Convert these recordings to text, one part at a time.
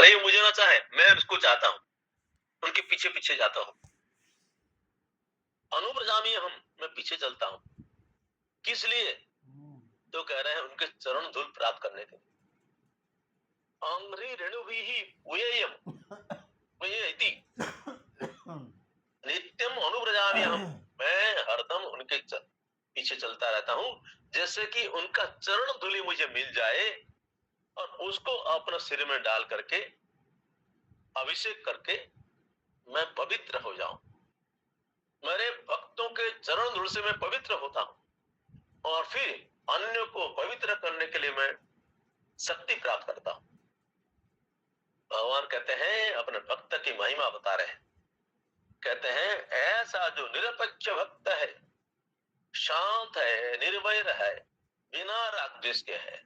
भले ही मुझे ना चाहे, मैं उसको चाहता हूँ, उनके पीछे पीछे जाता हूँ। अनुव्रजामी हम, मैं पीछे चलता हूँ। किस लिए? तो कह रहे हैं उनके चरण धूल प्राप्त करने के लिए। अंग्री रेणु भी उयेयम उयेति नित्यम अनुव्रजामी हम, मैं हरदम उनके पीछे चलता रहता हूँ, जैसे कि उनका चरण धूलि मुझे मिल जाए और उसको अपने सिर में डाल करके अभिषेक करके मैं पवित्र हो जाऊं। मेरे भक्तों के चरण धूल से मैं पवित्र होता हूं और फिर अन्य को पवित्र करने के लिए मैं शक्ति प्राप्त करता हूं। भगवान कहते हैं, अपने भक्त की महिमा बता रहे हैं, कहते हैं ऐसा जो निरपेक्ष भक्त है, शांत है, निर्भय है, बिना राग द्वेष के है,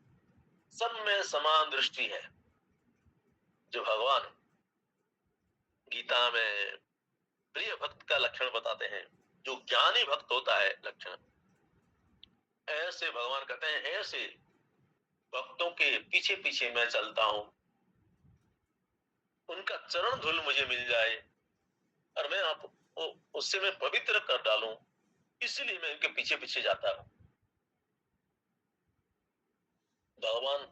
सब में समान दृष्टि है, जो भगवान गीता में प्रिय भक्त का लक्षण बताते हैं, जो ज्ञानी भक्त होता है लक्षण, ऐसे भगवान कहते हैं ऐसे भक्तों के पीछे पीछे मैं चलता हूं, उनका चरण धूल मुझे मिल जाए और मैं आपको उससे मैं पवित्र कर डालूं, इसलिए मैं उनके पीछे पीछे जाता हूं। भगवान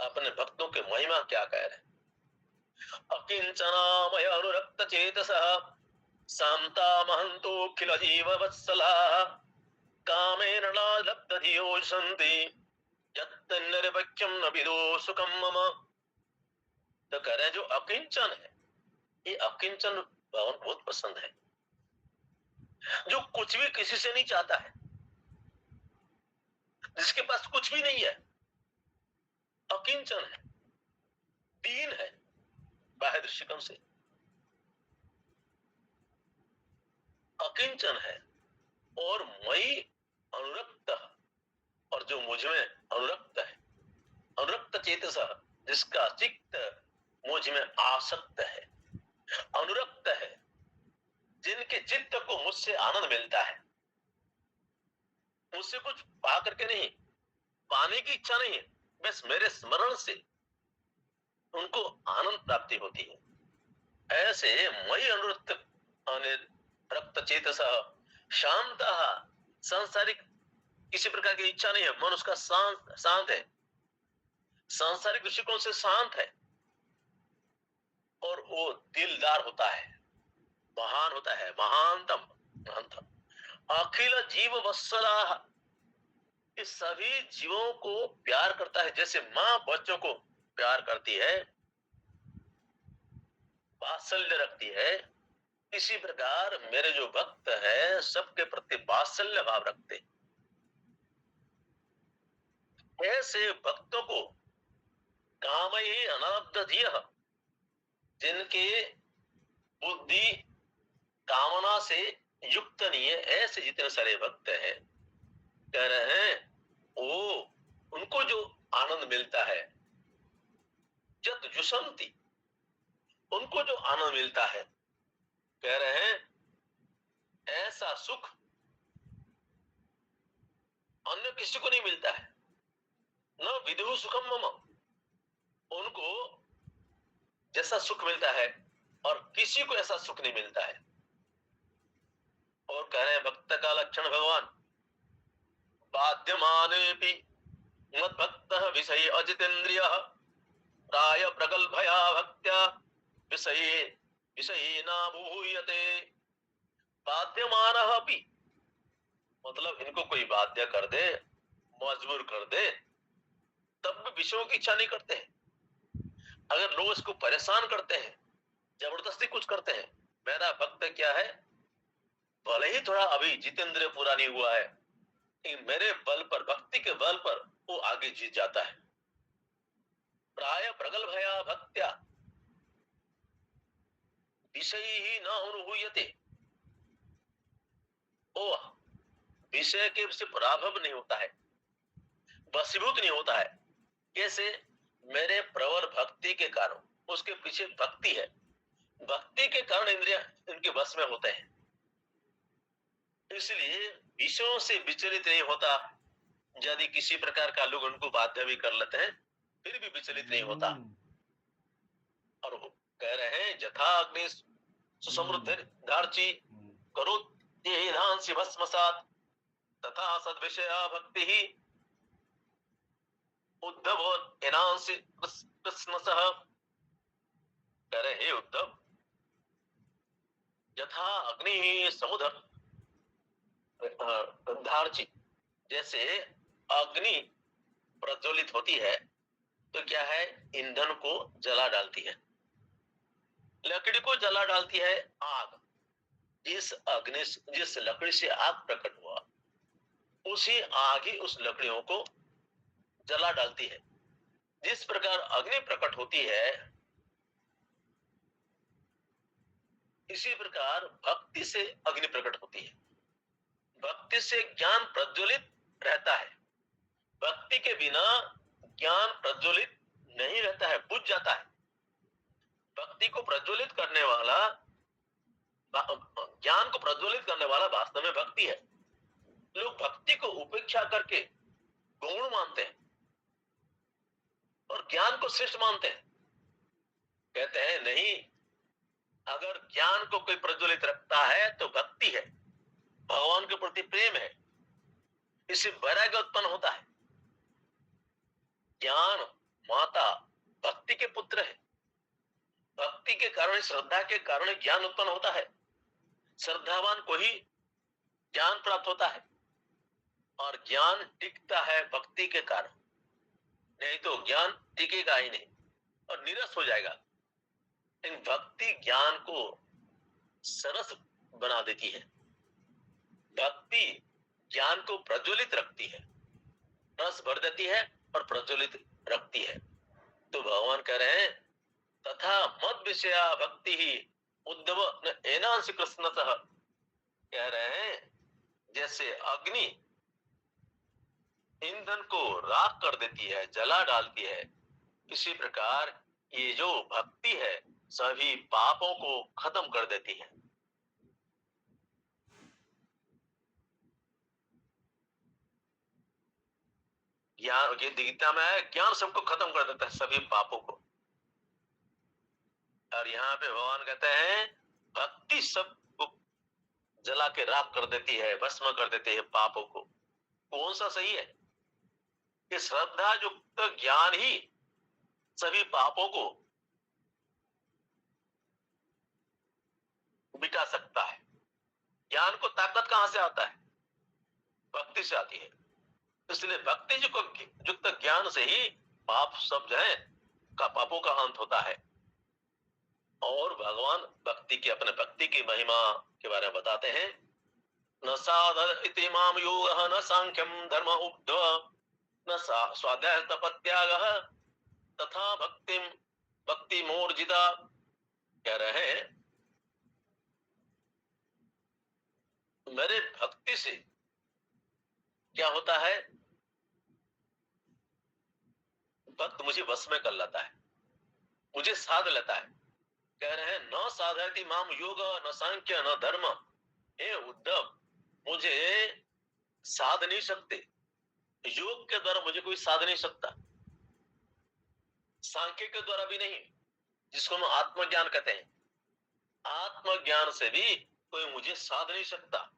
अपने भक्तों के महिमा क्या कह रहे हैं? अकिंचनामय अनुरक्त चेतसः शांता महंतोऽखिल जीव वत्सला कामेन न लब्धधियो सन्ति यत्तन्निरपेक्षं न विदो सुखं मम। तो कह रहे हैं जो अकिंचन है, ये अकिंचन भगवान बहुत पसंद है, जो कुछ भी किसी से नहीं चाहता है, जिसके पास कुछ भी नहीं है, अकिंचन है, दीन है बाह्य दृष्टिकोण से, अकिंचन है और मई अनुरक्त, और जो मुझ में अनुरक्त है, अनुरक्त चेतस, जिसका चित्त मुझ में आसक्त है, अनुरक्त है, जिनके चित्त को मुझसे आनंद मिलता है, मुझसे कुछ पा करके नहीं, पाने की इच्छा नहीं है, बस मेरे स्मरण से उनको आनंद प्राप्ति होती है। ऐसे मई अनुरक्त रक्त चेतस शांत, सांसारिक किसी प्रकार की इच्छा नहीं है, मन उसका शांत है, सांसारिक दृष्टिकोण से शांत है, और वो दिलदार होता है, महान होता है, महानतम महानतम। अखिल जीव वत्सला, इस सभी जीवों को प्यार करता है, जैसे माँ बच्चों को प्यार करती है, वात्सल्य रखती है, इसी प्रकार मेरे जो भक्त है सबके प्रति वात्सल्य भाव रखते। ऐसे भक्तों को कामये अनाब्धधियः, जिनके बुद्धि कामना से युक्त नहीं है, ऐसे जितने सारे भक्त हैं, कह रहे हैं वो उनको जो आनंद मिलता है, जत जुषंति, उनको जो आनंद मिलता है, कह रहे हैं ऐसा सुख अन्य किसी को नहीं मिलता है, न विदुः सुखम मम, उनको जैसा सुख मिलता है और किसी को ऐसा सुख नहीं मिलता है। और कह रहे हैं भक्त का लक्षण भगवान, बाध्यमानेपि मद्भक्तः विषये अजितेन्द्रियः प्राय प्रगल्भया भक्त्या विषये विषये न भूयते। बाध्यमानः अपि, मतलब इनको कोई बाध्य कर दे, मजबूर कर दे, तब भी विषयों की इच्छा नहीं करते हैं। अगर लोग इसको परेशान करते हैं, जबरदस्ती कुछ करते हैं, मेरा भक्त क्या है, भले ही थोड़ा अभी जितेंद्रिय पूरा नहीं हुआ है, लेकिन मेरे बल पर, भक्ति के बल पर वो आगे जीत जाता है। प्राय प्रगल्भया भक्त्या विषय ही न अनुभूयते, ओ विषय के से पराभव नहीं होता है, वशीभूत नहीं होता है। कैसे? मेरे प्रवर भक्ति के कारण, उसके पीछे भक्ति है, भक्ति के कारण इंद्रिय इनके वश में होते हैं, इसलिए विषयों से विचलित नहीं होता। यदि किसी प्रकार का लोग उनको बाध्य भी कर लेते हैं, फिर भी विचलित नहीं होता। कह रहे हैं जथा अग्नि सुसमृद्ध धारची करो ये धांसी भस्मसात तथा सद्विषया भक्ति ही उद्धव एनांसी कृष्ण सह। कह रहे हे उद्धव, यथा अग्नि समुद्र धारची, जैसे अग्नि प्रज्वलित होती है तो क्या है, ईंधन को जला डालती है, लकड़ी को जला डालती है आग। जिस लकड़ी से आग प्रकट हुआ उसी आग ही उस लकड़ियों को जला डालती है। जिस प्रकार अग्नि प्रकट होती है इसी प्रकार भक्ति से अग्नि प्रकट होती है। भक्ति से ज्ञान प्रज्वलित रहता है। भक्ति के बिना ज्ञान प्रज्वलित नहीं रहता है, बुझ जाता है। भक्ति को प्रज्वलित करने वाला, ज्ञान को प्रज्वलित करने वाला वास्तव में भक्ति है। लोग भक्ति को उपेक्षा करके गौण मानते हैं और ज्ञान को श्रेष्ठ मानते हैं। कहते हैं नहीं, अगर ज्ञान को कोई प्रज्वलित रखता है तो भक्ति है, भगवान के प्रति प्रेम है, इससे वैराग्य उत्पन्न होता है। ज्ञान माता भक्ति के पुत्र है। भक्ति के कारण, श्रद्धा के कारण ज्ञान उत्पन्न होता है। श्रद्धावान को ही ज्ञान प्राप्त होता है और ज्ञान टिकता है भक्ति के कारण, नहीं तो ज्ञान टिकेगा ही नहीं और निरस हो जाएगा। इन भक्ति ज्ञान को सरस बना देती है। भक्ति ज्ञान को प्रज्वलित रखती है, रस भर देती है और प्रज्वलित रखती है। तो भगवान कह रहे हैं तथा मद विषया भक्ति ही उद्धव एनांश कृष्ण सह। कह रहे हैं जैसे अग्नि ईंधन को राख कर देती है, जला डालती है, इसी प्रकार ये जो भक्ति है सभी पापों को खत्म कर देती है। ज्ञान, ये गीता में है, ज्ञान सबको खत्म कर देता है, सभी पापों को। और यहाँ पे भगवान कहते हैं भक्ति सबको जला के राख कर देती है, भस्म कर देती है पापों को। कौन सा सही है कि श्रद्धा युक्त ज्ञान ही सभी पापों को मिटा सकता है। ज्ञान को ताकत कहां से आता है? भक्ति से आती है। इसलिए भक्ति युक्त ज्ञान से ही पाप सब जो है का पापों का अंत होता है। और भगवान भक्ति की, अपने भक्ति की महिमा के बारे में बताते हैं, न साधन इति माम योगः न सांख्यम धर्म उद्धव न स्वाध्याय तपत्यागः तथा भक्ति मोर्जिता। कह रहे हैं मेरे भक्ति से क्या होता है, भक्त मुझे वश में कर लेता है, मुझे साध लेता है। कह रहे हैं न साधयति माम योग न सांख्य न धर्म। हे उद्धव, मुझे साध नहीं सकते, योग के द्वारा मुझे कोई साध नहीं सकता, सांख्य के द्वारा भी नहीं, जिसको हम आत्मज्ञान कहते हैं, आत्मज्ञान से भी कोई मुझे साध नहीं सकता।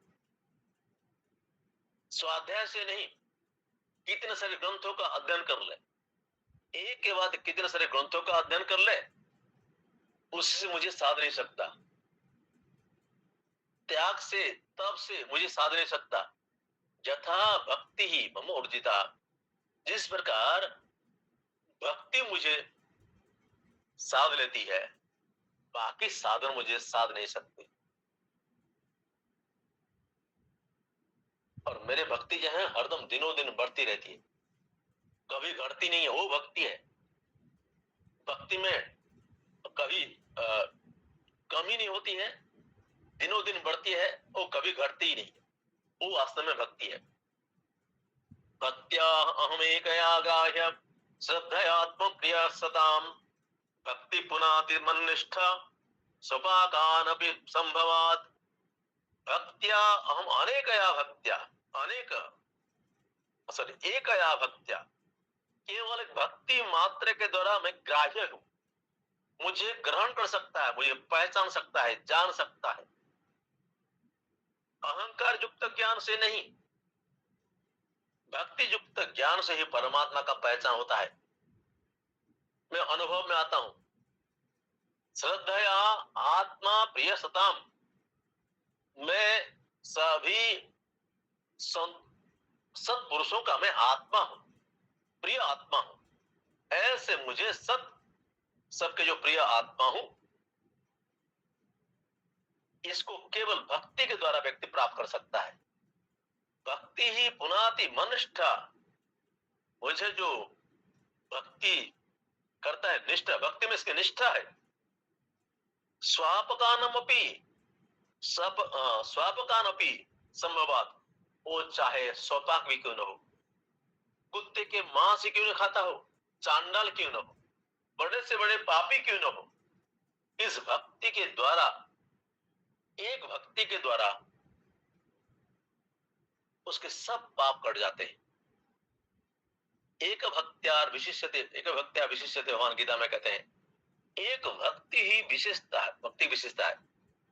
स्वाध्याय से नहीं, कितने सारे ग्रंथों का अध्ययन कर ले, एक के बाद कितने सारे ग्रंथों का अध्ययन कर ले, उससे मुझे साध नहीं सकता। त्याग से, तप से मुझे साध नहीं सकता। यथा भक्ति ही मम ऊर्जिता, जिस प्रकार भक्ति मुझे साध लेती है, बाकी साधन मुझे साध नहीं सकते। और मेरे भक्ति जो है हरदम दिनों दिन बढ़ती रहती है, कभी घटती नहीं है, वो भक्ति है। भक्ति में कभी कमी नहीं होती है, दिनों दिन बढ़ती है, वो कभी घटती ही नहीं, वो वास्तव में भक्ति है। भक्त्या अहम एकया गाह्य श्रद्धयात्म प्रिय सताम भक्ति पुनाति मन्निष्ठा स्वपाकानपि संभवात्। भक्त्या अहम अनेकया भक्त्या, अनेक सॉरी एकया भक्त्या, केवल भक्ति मात्र के द्वारा मैं ग्राह्य हूं, मुझे ग्रहण कर सकता है, मुझे पहचान सकता है, जान सकता है। अहंकार युक्त ज्ञान से नहीं, भक्ति युक्त ज्ञान से ही परमात्मा का पहचान होता है। मैं अनुभव में आता हूं, श्रद्धया आत्मा प्रिय सताम, मैं सभी सत्पुरुषों का मैं आत्मा हूं, प्रिय आत्मा हूं। ऐसे मुझे सबके जो प्रिय आत्मा हूं, इसको केवल भक्ति के द्वारा व्यक्ति प्राप्त कर सकता है। भक्ति ही पुनाति मनिष्ठा, मुझे जो भक्ति करता है, निष्ठा, भक्ति में इसकी निष्ठा है। स्वापकानमपि स्वापकानपि संभवात, वो चाहे स्वपाक भी क्यों न हो, कुत्ते के मांस क्यों न खाता हो, चांडाल क्यों न हो, बड़े से बड़े पापी क्यों न हो, इस भक्ति के द्वारा, एक भक्ति के द्वारा उसके सब पाप कट जाते हैं। एक भक्त्यार विशिष्यते भगवान गीता में कहते हैं, एक भक्ति ही विशेषता है, भक्ति विशेषता है।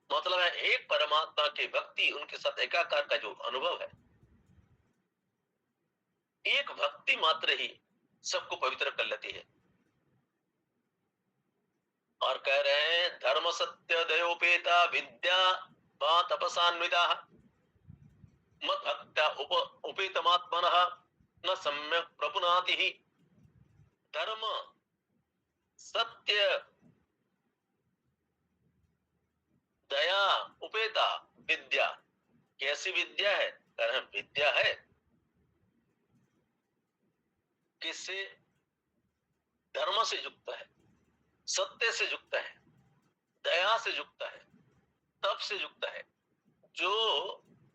मतलब है एक परमात्मा की भक्ति, उनके साथ एकाकार का जो अनुभव है, एक भक्ति मात्र ही सबको पवित्र कर लेती है। और कह रहे हैं, धर्म सत्य दयोपेता विद्या वा तपसान्विता मत भक्त्या उपेतमात्मनः न सम्यक प्रपुनाति ही। धर्म सत्य दया उपेता विद्या, कैसी विद्या है? कह रहे विद्या है किससे? धर्म से युक्त है, सत्य से युक्त है, दया से युक्त है, तप से युक्त है। जो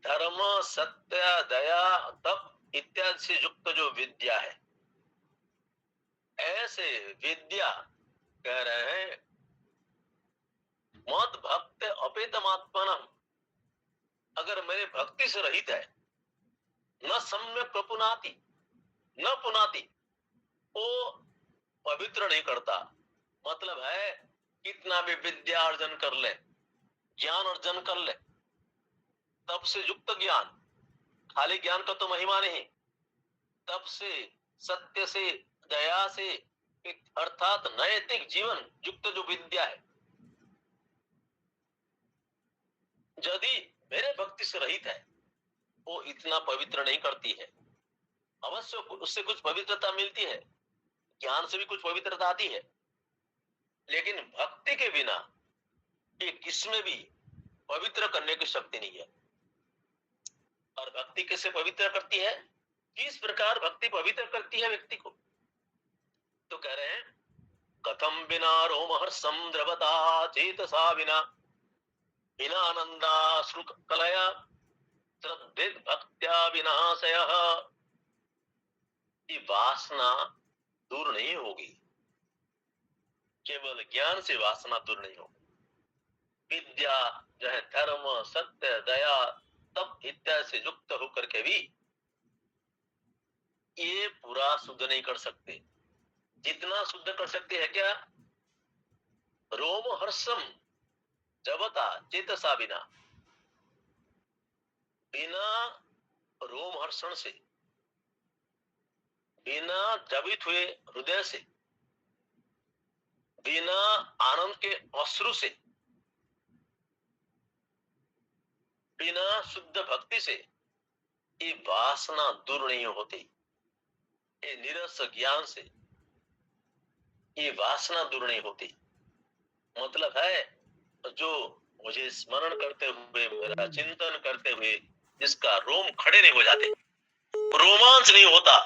धर्म सत्य दया तप इत्यादि से युक्त जो विद्या है, ऐसे विद्या कह रहे हैं मत भक्त अपेतमात्मनः, अगर मेरे भक्ति से रहित है, न सम्यक प्रपुनाति, न पुनाति, वो पवित्र नहीं करता। मतलब है कितना भी विद्या अर्जन कर ले, ज्ञान अर्जन कर ले, तब से युक्त ज्ञान, खाली ज्ञान का तो महिमा नहीं, तब से, सत्य से, दया से, अर्थात नैतिक जीवन युक्त जो विद्या है, यदि मेरे भक्ति से रहित है, वो इतना पवित्र नहीं करती है। अवश्य उससे कुछ पवित्रता मिलती है, ज्ञान से भी कुछ पवित्रता आती है, लेकिन भक्ति के बिना ये किसमें भी पवित्र करने की शक्ति नहीं है। और भक्ति कैसे पवित्र करती है, किस प्रकार भक्ति पवित्र करती है व्यक्ति को? तो कह रहे हैं, कथम बिना रोमहर्षम द्रवता चेतसा विना, बिना आनंदा श्रुक कलया श्रद्धेद भक्त्या विनाशयः। ये वासना दूर नहीं होगी, केवल ज्ञान से वासना दूर नहीं होगी। विद्या जो है धर्म सत्य दया तप इत्यादि से युक्त होकर के भी ये पूरा शुद्ध नहीं कर सकते। जितना शुद्ध कर सकते हैं क्या? रोम हर्षम जबता चेतसा बिना, बिना रोम हर्षण से, बिना द्रवित हुए हृदय से, बिना आनंद के अश्रु से, बिना शुद्ध भक्ति से ये वासना दूर नहीं होती। ये निरस ज्ञान से ये वासना दूर नहीं होती। मतलब है जो मुझे स्मरण करते हुए, मेरा चिंतन करते हुए जिसका रोम खड़े नहीं हो जाते, रोमांच नहीं होता,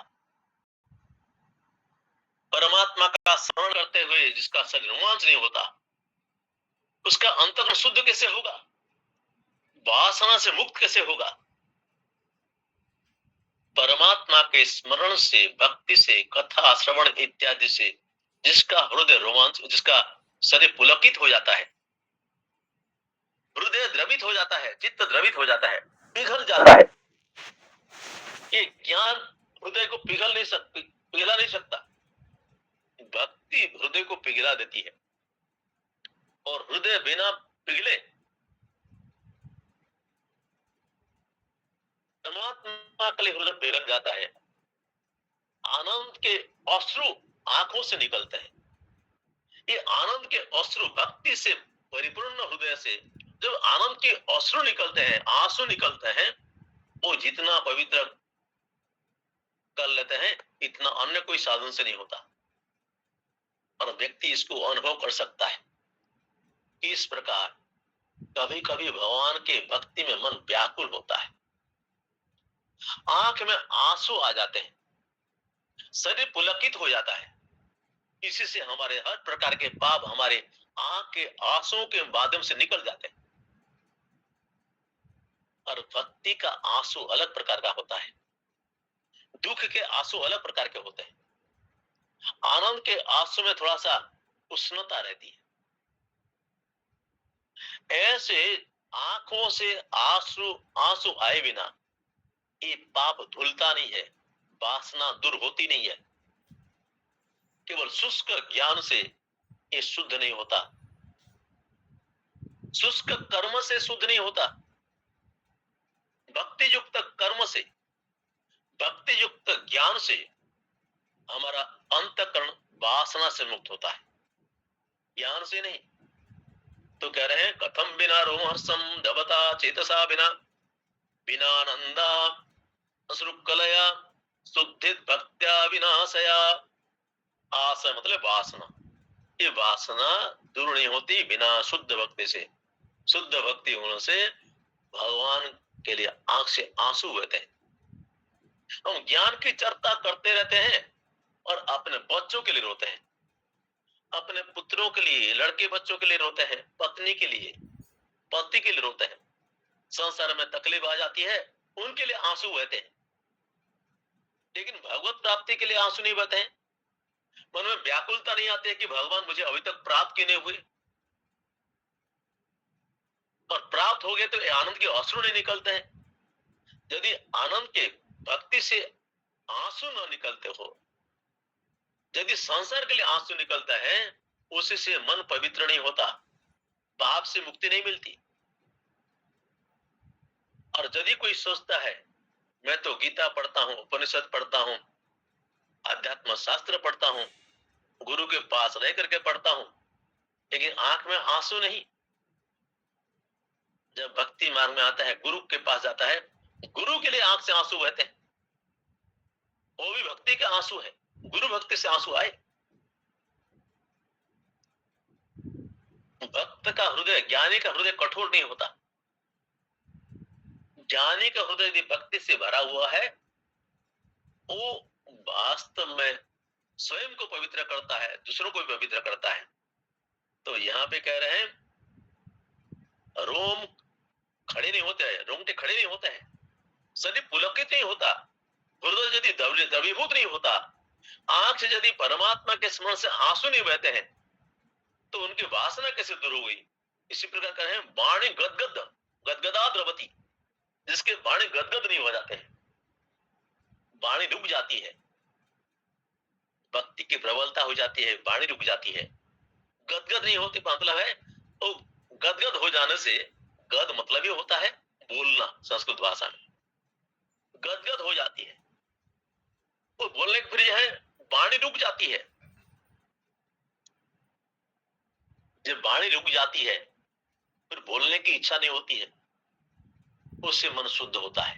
परमात्मा का स्मरण करते हुए जिसका शरीर रोमांच नहीं होता, उसका अंतःकरण शुद्ध कैसे होगा? वासना से मुक्त कैसे होगा? परमात्मा के स्मरण से, भक्ति से, कथा श्रवण इत्यादि से जिसका हृदय रोमांच, जिसका शरीर पुलकित हो जाता है, हृदय द्रवित हो जाता है, चित्त द्रवित हो जाता है, पिघल जाता है। ये ज्ञान हृदय को पिघला नहीं सकता, भक्ति हृदय को पिघला देती है। और हृदय बिना पिघले परमात्मा के लिए हृदय पिघल जाता है। आनंद के अश्रु आंखों से निकलते हैं। ये आनंद के अश्रु भक्ति से परिपूर्ण हृदय से जब आनंद के अश्रु निकलते हैं, आंसू निकलते हैं, वो जितना पवित्र कर लेते हैं इतना अन्य कोई साधन से नहीं होता। और व्यक्ति इसको अनुभव कर सकता है। इस प्रकार कभी कभी भगवान के भक्ति में मन व्याकुल होता है, आंख में आंसू आ जाते हैं, शरीर पुलकित हो जाता है। इसी से हमारे हर प्रकार के पाप हमारे आंख के आंसुओं के माध्यम से निकल जाते हैं। और भक्ति का आंसू अलग प्रकार का होता है, दुख के आंसू अलग प्रकार के होते हैं। आनंद के आंसू में थोड़ा सा उष्णता रहती है। ऐसे आंखों से आंसू आंसू आए बिना ये पाप धुलता नहीं है, वासना दूर होती नहीं है। केवल शुष्क ज्ञान से ये शुद्ध नहीं होता, शुष्क कर्म से शुद्ध नहीं होता। भक्ति युक्त कर्म से, भक्ति युक्त ज्ञान से हमारा अंतःकरण वासना से मुक्त होता है, ज्ञान से नहीं। तो कह रहे हैं कथम बिना रोमहर्षम दबता चेतसा बिना बिना नंदा अश्रुकलया शुद्धित भक्त्या विनाशया। आशा मतलब वासना, ये वासना दूर नहीं होती बिना शुद्ध भक्ति से। शुद्ध भक्ति होने से भगवान के लिए आंख से आंसू बहते हैं। हम ज्ञान की चर्चा करते रहते हैं और अपने बच्चों के लिए रोते हैं, अपने पुत्रों के लिए, लड़के बच्चों के लिए रोते हैं, पत्नी के लिए, पति के लिए रोते हैं। संसार में तकलीफ आ जाती है, उनके लिए आंसू बहते हैं। लेकिन भगवत प्राप्ति के लिए आंसू नहीं बहते हैं। मन में व्याकुलता नहीं आती है कि भगवान मुझे अभी तक प्राप्त क्यों नहीं हुए, और प्राप्त हो गए तो आनंद के अश्रु नहीं निकलते हैं। यदि आनंद के भक्ति से आंसू न निकलते हो, यदि संसार के लिए आंसू निकलता है, उसी से मन पवित्र नहीं होता, पाप से मुक्ति नहीं मिलती। और यदि कोई सोचता है मैं तो गीता पढ़ता हूं, उपनिषद पढ़ता हूं, अध्यात्म शास्त्र पढ़ता हूं, गुरु के पास रह करके पढ़ता हूं, लेकिन आंख में आंसू नहीं। जब भक्ति मार्ग में आता है, गुरु के पास जाता है, गुरु के लिए आंख से आंसू बहते हैं। वो भी भक्ति के आंसू है, गुरु भक्ति से आंसू आए। भक्त का हृदय, ज्ञानी का हृदय कठोर नहीं होता। ज्ञानी का हृदय यदि भक्ति से भरा हुआ है, वो वास्तव में स्वयं को पवित्र करता है, दूसरों को भी पवित्र करता है। तो यहाँ पे कह रहे हैं रोम खड़े नहीं होते हैं, रोंगटे खड़े नहीं होते हैं, शरीर पुलकित नहीं होता, हृदय यदि द्रवीभूत नहीं होता, आंख से यदि परमात्मा के स्मरण से आंसू नहीं बहते हैं, तो उनकी वासना कैसे दूर हो गई। इसी प्रकार कह रहे हैं वाणी गदगद गदगदा द्रवती, जिसके वाणी गदगद नहीं हो जाते हैं, वाणी रुक जाती है, भक्ति की प्रबलता हो जाती है, वाणी रुक जाती है। गदगद नहीं होती मतलब है तो गदगद हो जाने से, गद मतलब ही होता है बोलना, संस्कृत भाषा में गदगद हो जाती है, वो बोलने के फिर यह है वाणी रुक जाती है। जब वाणी रुक जाती है फिर बोलने की इच्छा नहीं होती है, उससे मन शुद्ध होता है।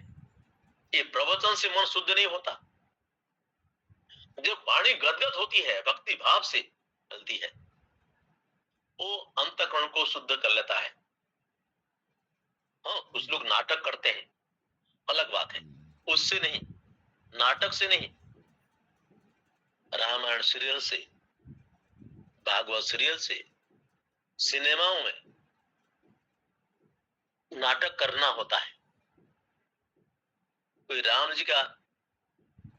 ये प्रवचन से मन शुद्ध नहीं होता। जब वाणी गदगद होती है, भक्ति भाव से चलती है, वो अंतःकरण को शुद्ध कर लेता है। हाँ, कुछ लोग नाटक करते हैं, अलग बात है, उससे नहीं, नाटक से नहीं। रामायण सीरियल से, भागवत सीरियल से, सिनेमाओं में नाटक करना होता है। कोई राम जी का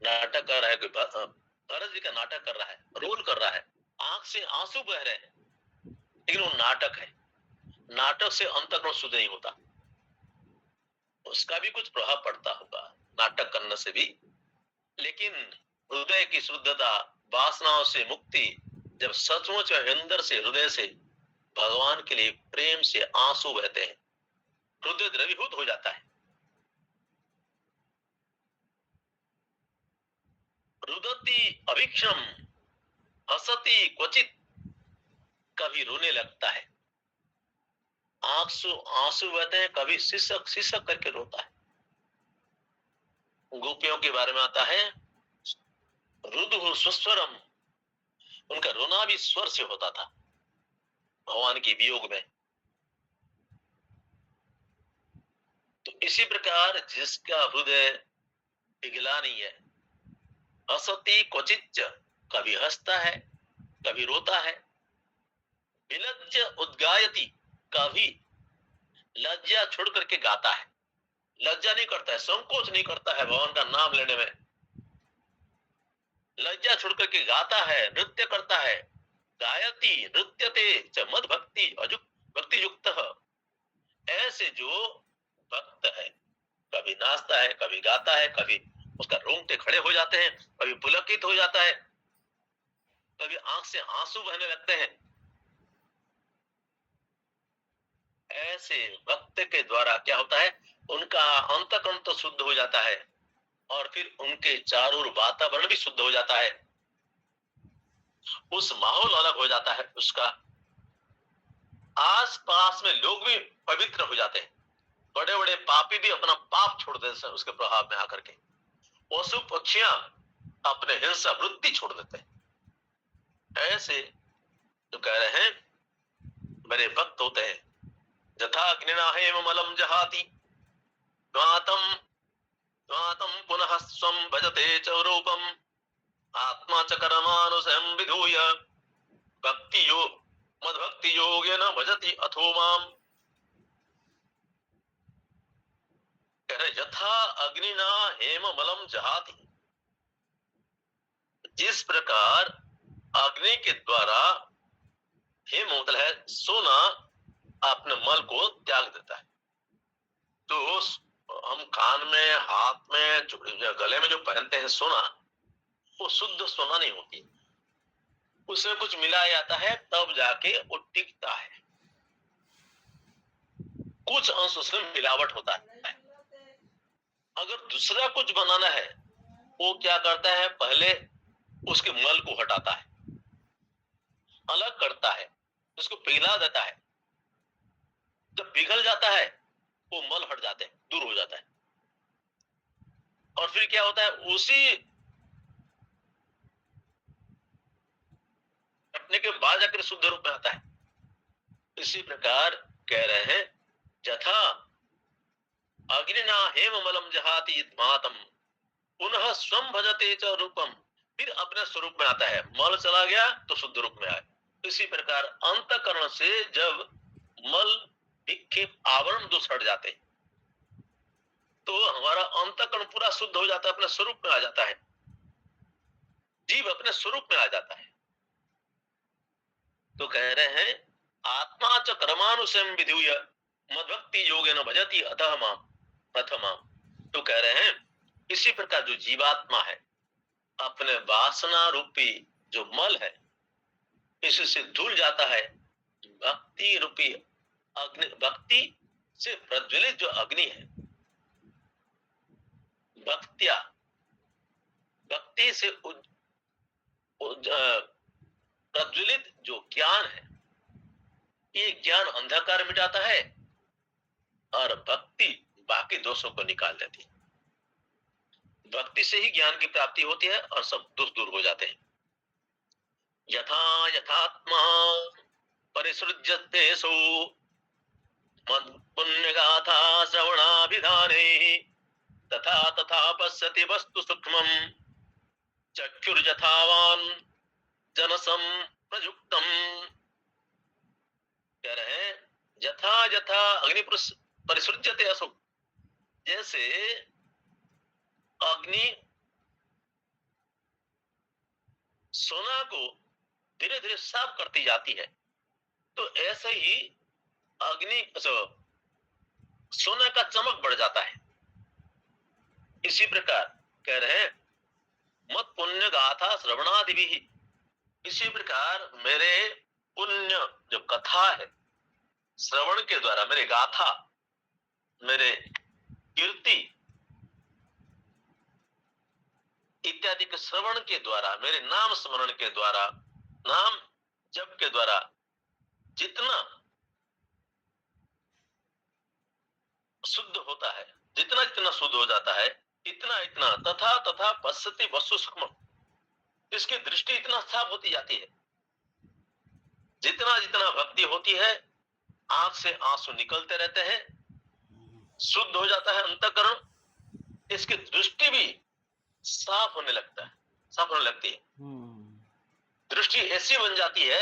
नाटक कर रहा है, कोई भरत जी का नाटक कर रहा है, रोल कर रहा है, आंख से आंसू बह रहे हैं, लेकिन वो नाटक है। नाटक से अंतःकरण शुद्ध नहीं होता, उसका भी कुछ प्रभाव पड़ता होगा नाटक करने से भी, लेकिन हृदय की शुद्धता, वासनाओं से मुक्ति जब सचमुच अंदर से, हृदय से भगवान के लिए प्रेम से आंसू बहते हैं, हृदय द्रवीभूत हो जाता है। रुदती अभीक्षम, हसती क्वचित, कभी रोने लगता है, आंसू आंसू बहते हैं, कभी सिसक सिसक करके रोता है। गोपियों के बारे में आता है, रुदु स्वस्वरम, उनका रोना भी स्वर से होता था भगवान के वियोग में। तो इसी प्रकार जिसका हृदय पिघला नहीं है, हसती क्वचित, कभी हंसता है कभी रोता है, विलज्ज उद्गायति, कभी लज्जा छोड़ करके गाता है, लज्जा नहीं करता है, संकोच नहीं करता है भगवान का नाम लेने में, लज्जा छोड़ करके गाता है, नृत्य करता है। गायति नृत्यते च मद भक्ति अजुक भक्ति युक्त, ऐसे जो भक्त है कभी नाचता है कभी गाता है, कभी उसका रोंगटे खड़े हो जाते हैं, कभी पुलकित हो जाता है, कभी आंख से आंसू बहने लगते हैं। ऐसे भक्त के द्वारा क्या होता है, उनका अंतःकरण तो शुद्ध हो जाता है और फिर उनके चारों ओर वातावरण भी शुद्ध हो जाता है, उस माहौल अलग हो जाता है उसका, आस पास में लोग भी पवित्र हो जाते हैं, बड़े बड़े पापी भी अपना पाप छोड़ देते हैं उसके प्रभाव में आकर के, पशु पक्षियां अपने हिंसा वृत्ति छोड़ देते हैं। ऐसे जो कह रहे हैं मेरे भक्त होते हैं, यथा अग्निना हेममलं जहाति द्वातम द्वातम पुनः स्वं भजते च रूपम, आत्मा च कर्मानुशयं विधूय भक्ति योग मद भक्ति योगेन भजति अथो माम। कह रहे यथा अग्निना हेममलं जहाति, जिस प्रकार अग्नि के द्वारा, हेम मतलब है सोना, अपने मल को त्याग देता है। तो हम कान में हाथ में गले में जो पहनते हैं सोना, वो शुद्ध सोना नहीं होती, उसमें कुछ मिलाया जाता है तब जाके वो टिकता है, कुछ अंश उसमें मिलावट होता है। अगर दूसरा कुछ बनाना है, वो क्या करता है, पहले उसके मल को हटाता है, अलग करता है, उसको पिघला देता है, जब पिघल जाता है वो मल हट जाते हैं, दूर हो जाता है, और फिर क्या होता है, उसी हटने के बाद जाकर शुद्ध रूप में आता है। इसी प्रकार कह रहे हैं यथा अग्निना हेममलं जहाति मातम पुनः स्वं भजते च रूपम, फिर अपने स्वरूप में आता है, मल चला गया तो शुद्ध रूप में आए। इसी प्रकार अंतःकरण से जब मल विक्षेप आवरण दोष हट जाते हैं, तो हमारा अंतःकरण पूरा शुद्ध हो जाता है, अपने स्वरूप में आ जाता है, जीव अपने स्वरूप में आ जाता है। तो कह रहे हैं आत्मा च कर्मानुशयं विधूय मद्भक्ति योगेन भजति अतः माम प्रथमा। तो कह रहे हैं इसी प्रकार जो जीवात्मा है, अपने वासना रूपी जो मल है इससे धुल जाता है, भक्ति रूपी अग्नि, भक्ति से प्रज्वलित जो अग्नि है, भक्तिया भक्ति से प्रज्वलित जो ज्ञान है, ये ज्ञान अंधकार मिटाता है और भक्ति बाकी दोषों को निकाल देती है। भक्ति से ही ज्ञान की प्राप्ति होती है और सब दोष दूर हो जाते हैं। यथा यथात्मा परिसृज्यते सो मद पुण्य गाथा श्रवणाभिधाने, तथा तथा पश्यति वस्तु सूक्ष्मं चक्षुर्यथावान् जनसं प्रयुक्तम। कह रहे हैं यथा यथा अग्नि परिसृज्यते असो, जैसे अग्नि सोना को धीरे धीरे साफ करती जाती है, तो ऐसे ही अग्नि सोना का चमक बढ़ जाता है। इसी प्रकार कह रहे हैं मत पुण्य गाथा श्रवणादि भी, इसी प्रकार मेरे पुण्य जो कथा है, श्रवण के द्वारा, मेरे गाथा, मेरे कीर्ति इत्यादि के श्रवण के द्वारा, मेरे नाम स्मरण के द्वारा, नाम जप के द्वारा जितना शुद्ध होता है, जितना जितना शुद्ध हो जाता है, इतना इतना तथा तथा पश्यति वस्तु सूक्ष्म, इसकी दृष्टि इतना साफ होती जाती है। जितना जितना भक्ति होती है, आंख से आंसू निकलते रहते हैं, शुद्ध हो जाता है अंतःकरण, इसकी दृष्टि भी साफ होने लगता है, साफ होने लगती है। दृष्टि ऐसी बन जाती है,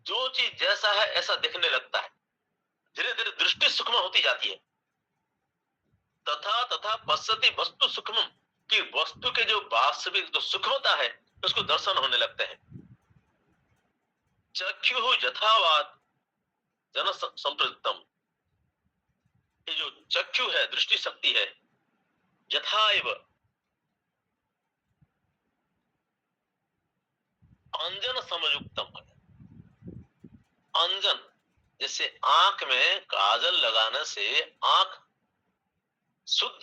जो चीज जैसा है ऐसा दिखने लगता है, धीरे धीरे दृष्टि सूक्ष्म होती जाती है। तथा तथा पश्यति वस्तु सूक्ष्म, की वस्तु के जो वास्तविक जो सूक्ष्मता है उसको दर्शन होने लगते हैं। चक्षु यथावाद जन संप्रयुक्तम, ये जो चक्षु है, दृष्टि शक्ति है, यथाएव अंजन समयुक्तम, अंजन जैसे आंख में काजल लगाने से आंख शुद्ध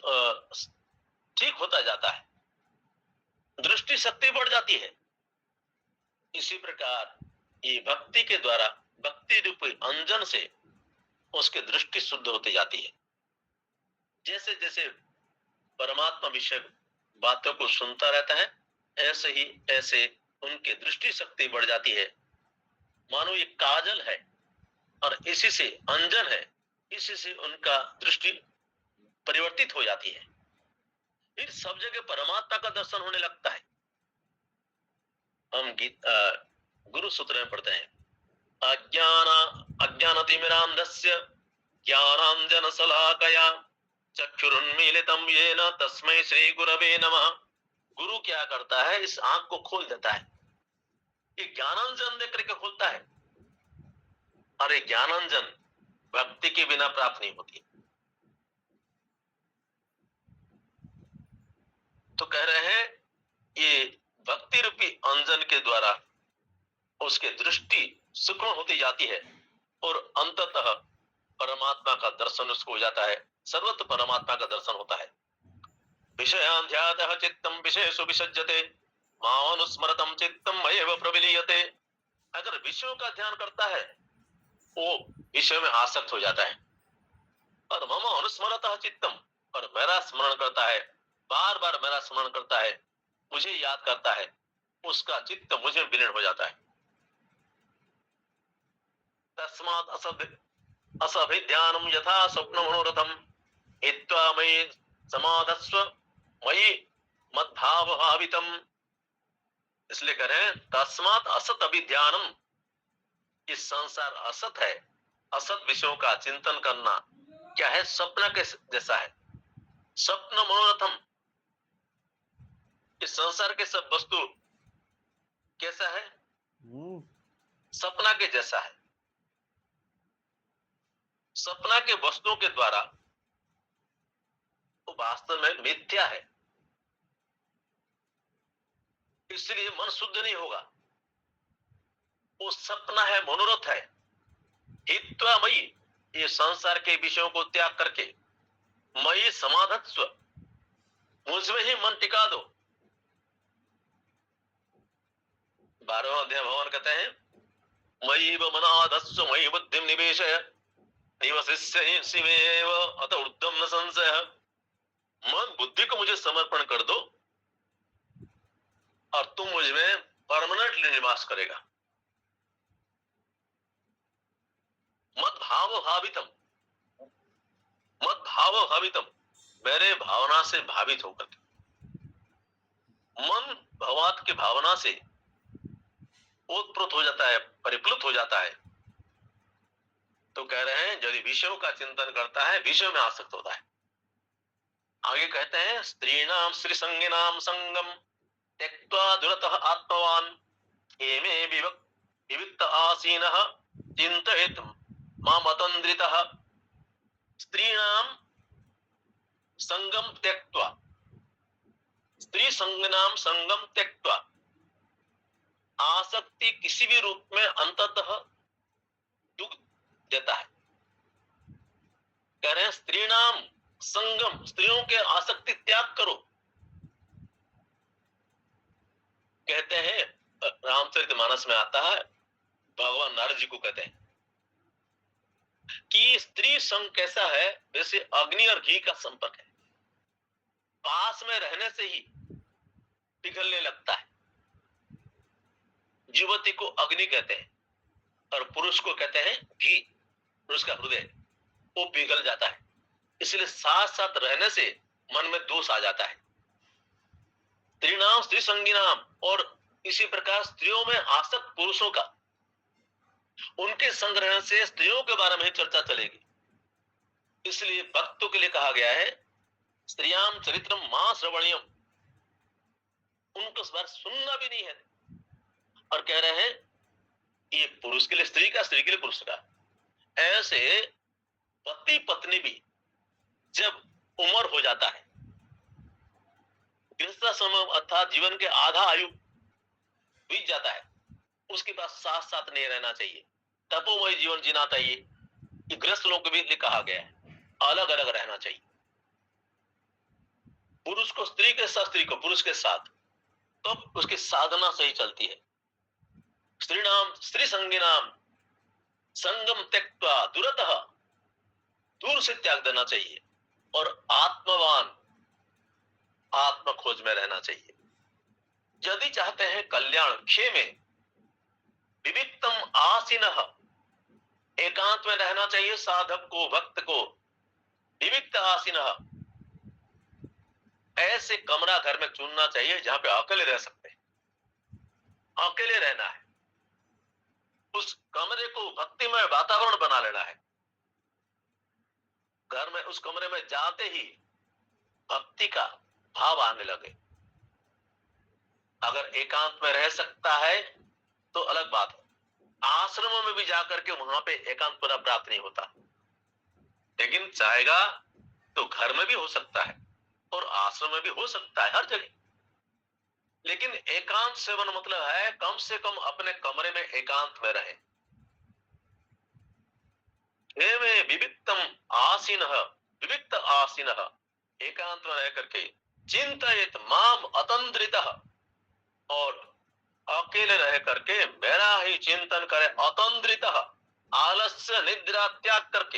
ठीक होता जाता है, दृष्टि शक्ति बढ़ जाती है। इसी प्रकार ये भक्ति के द्वारा, भक्ति रूपी अंजन से उसकी दृष्टि शुद्ध होती जाती है। जैसे जैसे परमात्मा विषय बातों को सुनता रहता है, ऐसे ही ऐसे उनकी दृष्टि शक्ति बढ़ जाती है। मानो ये काजल है और इसी से अंजन है, इसी से उनका दृष्टि परिवर्तित हो जाती है, फिर सब जगह परमात्मा का दर्शन होने लगता है। हम गुरु सूत्र में पढ़ते हैं, अज्ञानतिमिरान्धस्य ज्ञानांजन शलाकया चक्षुरुन्मीलितं येन तस्मै श्री गुरवे नमः। गुरु क्या करता है, इस आंख को खोल देता है, ये ज्ञानांजन देकर के खोलता है। अरे ज्ञानांजन भक्ति के बिना प्राप्त नहीं होती। तो कह रहे हैं ये भक्ति रूपी अंजन के द्वारा उसकी दृष्टि सूक्ष्म होती जाती है और अंततः परमात्मा का दर्शन उसको हो जाता है, सर्वत्र परमात्मा का दर्शन होता है। विषयाध्यातः चित्तम विषयेषु विसज्जते मानुस्मरतम चित्तम मयेव प्रविलीयते। अगर विषयों का ध्यान करता है वो विषय में आसक्त हो जाता है, और मम अनुस्मरतः चित्तम, और मेरा स्मरण करता है, बार बार मेरा स्मरण करता है, मुझे याद करता है, उसका चित्त मुझे विलीन हो जाता है। तस्मात् असभिध्यानम यथा स्वप्न मनोरथम हित्वा मयि समाधस्व मयि मद्भाव भावितम। इसलिए करें तस्मात् असत अभिध्यानम, इस संसार असत है, असत विषयों का चिंतन करना क्या है, स्वप्न के जैसा है। स्वप्न मनोरथम, इस संसार के सब वस्तु कैसा है, सपना के जैसा है। सपना के वस्तुओं के द्वारा वो वास्तव में मिथ्या है, इसलिए मन शुद्ध नहीं होगा। वो सपना है, मनोरथ है। हित्वा मयि, ये संसार के विषयों को त्याग करके मयि समाधत्स्व, मुझमें ही मन टिका दो। 12वां अध्याय भगवान कहते हैं मयि मनाधस्व मयि बुद्धिम निवेशय निवसिष्यसि मेव अत ऊर्ध्वं न संशयः। मन बुद्धि को मुझे समर्पण कर दो और तुम मुझ में परमानेंटली निवास करेगा। मद भाव भावितम, मद भाव भावितम, मेरे भावना से भावित होकर के। मन भगवान की भावना से ओतप्रोत हो जाता है, परिप्लुत हो जाता है। तो कह रहे हैं यदि विषयों का चिंतन करता है, विषयों में आसक्त होता है। आगे कहते हैं स्त्रीणाम श्री संगिनाम संगम त्यक्त्वा दुरतः आत्मवान हेमे विविक्त आसीनः चिन्तयेत् मामतन्द्रितः। स्त्रीणाम संगम त्यक्त्वा, स्त्री संगिनाम संगम त्यक्त्वा, आसक्ति किसी भी रूप में अंततः दुख देता है। कह रहे हैं स्त्री नाम संगम, स्त्रियों के आसक्ति त्याग करो। कहते हैं रामचरितमानस में आता है, भगवान नारद जी को कहते हैं कि स्त्री संग कैसा है, जैसे अग्नि और घी का संपर्क है। पास में रहने से ही पिघलने लगता है। युवती को अग्नि कहते हैं और पुरुष को कहते हैं घी। पुरुष का हृदय वो पिघल जाता है, इसलिए साथ साथ रहने से मन में दोष आ जाता है। स्त्री नाम स्त्री संगी नाम, और इसी प्रकार स्त्रियों में आसक्त पुरुषों का, उनके संग रहने से स्त्रियों के बारे में चर्चा चलेगी। इसलिए भक्तों के लिए कहा गया है स्त्रियाम चरित्रम मां श्रवणीयम, उनको इस बार सुनना भी नहीं है। और कह रहे हैं ये पुरुष के लिए स्त्री का, स्त्री के लिए पुरुष का। ऐसे पति पत्नी भी जब उम्र हो जाता है, समय अर्थात जीवन के आधा आयु बीत जाता है, उसके बाद साथ साथ नहीं रहना चाहिए, तपोमय जीवन जीना चाहिए। ये गृहस्थ लोगों को भी कहा गया है, अलग अलग रहना चाहिए। पुरुष को स्त्री के साथ, स्त्री को पुरुष के साथ, तो उसकी साधना सही चलती है। स्त्री नाम स्त्री संगी नाम संगम त्यक्त्वा दूरतः, दूर से त्याग देना चाहिए। और आत्मवान, आत्म खोज में रहना चाहिए। यदि चाहते हैं कल्याण, क्षेमे विविक्तम आसीनः, एकांत में रहना चाहिए साधक को, भक्त को। विविक्त आसीनः, ऐसे कमरा घर में चुनना चाहिए जहां पे अकेले रह सकते हैं। अकेले रहना है, उस कमरे को भक्तिमय वातावरण बना लेना है। घर में उस कमरे में जाते ही भक्ति का भाव आने लगे। अगर एकांत में रह सकता है तो अलग बात है। आश्रमों में भी जाकर के वहां पे एकांत पूरा प्राप्त नहीं होता, लेकिन चाहेगा तो घर में भी हो सकता है और आश्रम में भी हो सकता है, हर जगह। लेकिन एकांत सेवन मतलब है कम से कम अपने कमरे में एकांत में रहे। विविक्तम आसीनः, विविक्त आसीनः, एकांत में रह करके चिंतयेत माम अतंद्रितः, और अकेले रह करके मेरा ही चिंतन करे। अतंद्रितः, आलस्य निद्रा त्याग करके,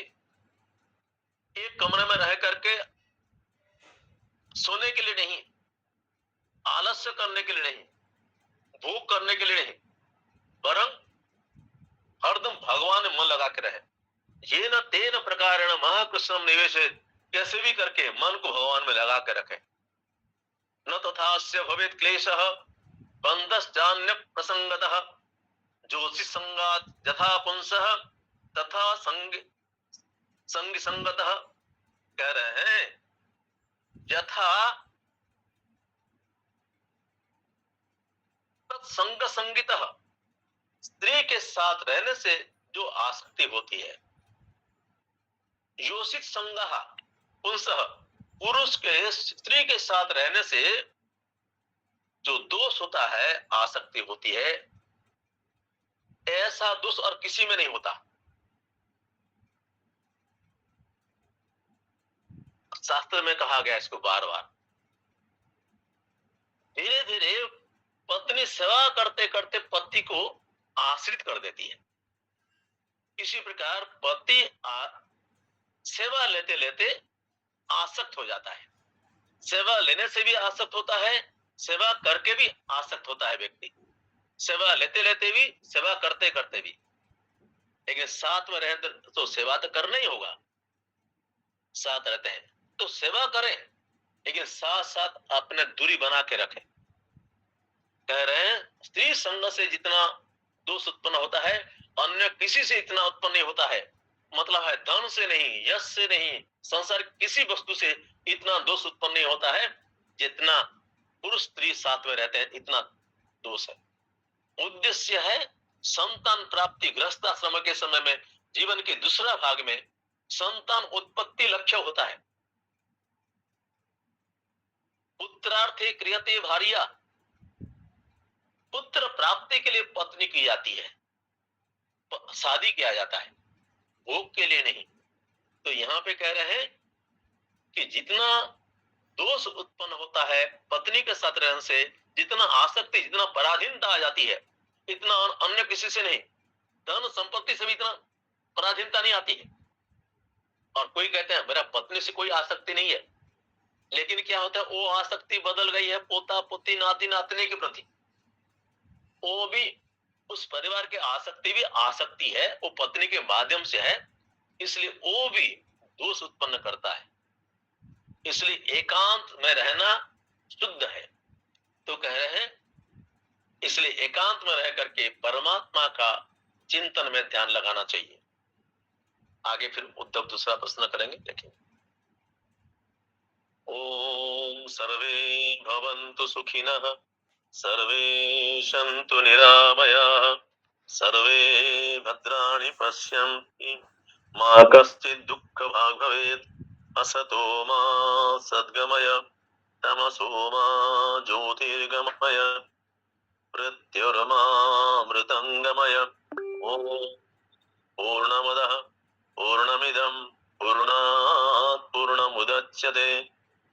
एक कमरे में रह करके सोने के लिए नहीं, आलस्य करने के लिए नहीं, भूख करने के लिए नहीं, वरं हरदम भगवान में मन लगा के रहे। ये न तेन प्रकारेण महाकृष्णम निवेशित, कैसे भी करके मन को भगवान में लगा के रखे। न तथास्य भवेत क्लेशः बंधश्चान्य प्रसंगतः, ज्योति संगात यथा पुंसः तथा संग संगतः। कह रहे हैं यथा तत्संग संगितः, स्त्री के साथ रहने से जो आसक्ति होती है, योषित संगः पुंसः, पुरुष के स्त्री के साथ रहने से जो दोष होता है, आसक्ति होती है, ऐसा दोष और किसी में नहीं होता। शास्त्र में कहा गया इसको बार बार। धीरे धीरे पत्नी सेवा करते करते पति को आश्रित कर देती है। इसी प्रकार पति सेवा लेते लेते आसक्त हो जाता है। सेवा लेने से भी आसक्त होता है, सेवा करके भी आसक्त होता है व्यक्ति। सेवा लेते लेते भी, सेवा करते करते भी। लेकिन साथ में रहते तो सेवा तो करना ही होगा। साथ रहते हैं तो सेवा करें, लेकिन साथ साथ अपने दूरी बना के रखें। कह रहे हैं स्त्री संग से जितना दोष उत्पन्न होता है, अन्य किसी से इतना उत्पन्न नहीं होता है। मतलब है धन से नहीं, यश से नहीं, संसार किसी वस्तु से इतना दोष उत्पन्न नहीं होता है जितना पुरुष स्त्री साथ में रहते हैं, इतना दोष है। उद्देश्य है संतान प्राप्ति। गृहस्थाश्रम के समय में, जीवन के दूसरा भाग में संतान उत्पत्ति लक्ष्य होता है। पुत्रार्थे क्रियते भार्या, पुत्र प्राप्ति के लिए पत्नी की जाती है, शादी किया जाता है, भोग के लिए नहीं। तो यहाँ पे कह रहे हैं कि जितना दोष उत्पन्न होता है पत्नी के साथ रहने से, जितना आसक्ति, जितना पराधीनता आ जाती है, इतना अन्य किसी से नहीं, धन संपत्ति से भी इतना पराधीनता नहीं आती है। और कोई कहते हैं मेरा पत्नी से कोई आसक्ति नहीं है, लेकिन क्या होता है, वो आसक्ति बदल गई है पोता पोती नाती नातनी के प्रति। वो भी उस परिवार की आसक्ति भी आसक्ति है, वो पत्नी के माध्यम से है, इसलिए वो भी दोष उत्पन्न करता है। इसलिए एकांत में रहना शुद्ध है। तो कह रहे हैं इसलिए एकांत में रह करके परमात्मा का चिंतन में ध्यान लगाना चाहिए। आगे फिर उद्धव दूसरा प्रश्न करेंगे, देखिए। ओम सर्वे भवन्तु सुखिनः, सर्वे सन्तु निरामयाः, सर्वे भद्राणि पश्यन्तु, मा कश्चित् दुःखभाग् भवेत्। असतो मा सद्गमय, तमसो मा ज्योतिर्गमय, मृत्युर्मामृतङ्गमय। ॐ पूर्णमदः पूर्णमिदं पूर्णात् पूर्णमुदच्यते,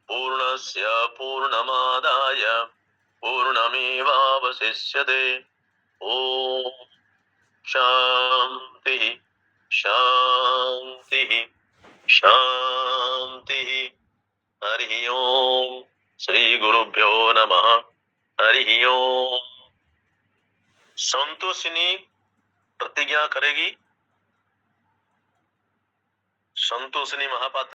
पूर्णस्य पूर्णमादाय पूर्णमेवावशिष्यते। ॐ शान्तिः शान्तिः शान्तिः। हरिः ओम। श्री गुरुभ्यो नमः। हरिः ओम। संतोषिनी प्रतिज्ञा करेगी। संतोषिनी महापात्र